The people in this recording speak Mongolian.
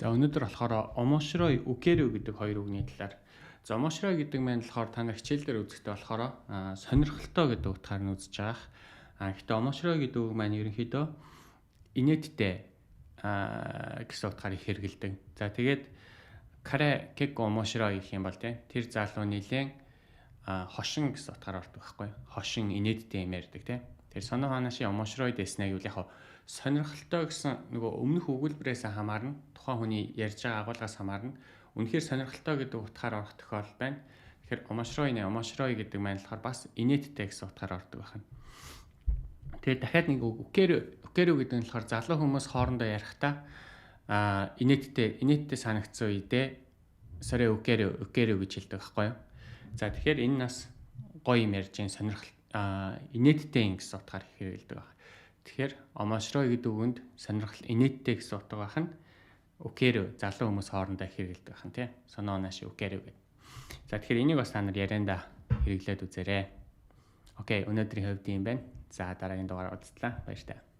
За өнөөдөр болохоор омошрой үкэрү гэдэг хоёр үгний талаар. За омошрой гэдэг маань болохоор та нар хичээл дээр үзэхдээ болохоор сонирхолтой гэдэг утгаар нь үзэж байгаа. Гэхдээ омошрой гэдэг үг маань ерөнхийдөө инээдтэй гэсэн утгаар их хэрэгэлдэг. За тэгээд каре кеко омошрой гэх юм бол тэр залуу нэлээд хошин гэсэн утгаар ордог байхгүй. Хошин инээдтэй юм ярьдаг тийм. Тэр соно ханаши омошрой дэснэ гэвэл яг сонирхолтой гэсэн нөгөө өмнөх өгүүлбэрээс хамаарна. Тухайн хүний ярьж байгаа агуулгаас хамаарна. Үнэхээр сонирхолтой гэдэг утгаар орох тохиолдол байна. Тэгэхээр омошрой гэдэг маань болохоор бас инээдтэй гэсэн утгаар ордог байна. Тэгээд дахиад нэг үкэрү гэдэг нь болохоор залуу хүмүүс хоорондоо ярихдаа инээдтэй санагдсан үедээ сорэ үкэрү гэж хэлдэг байхгүй юу? За тэгэхээр энэ нас гоё юм ярьж сонирхол инээдтэй гэсэн утгаар хэрэгэлдэг байна. Тэгэхээр омошрой гэдэг үгэнд сонирхол инээдтэй гэсэн утга байх нь үкэрү залуу хүмүүс хоорондоо хэрэгэлдэг байна тийм. Соноонаши үкэрү гэдэг. За тэгэхээр энийг бас та нар ярианда хэрэглээд үзээрэй. Окей, өнөөдрийн хувьд юм байна. За дараагийн дугаараар уулзлаа. Баярлалаа.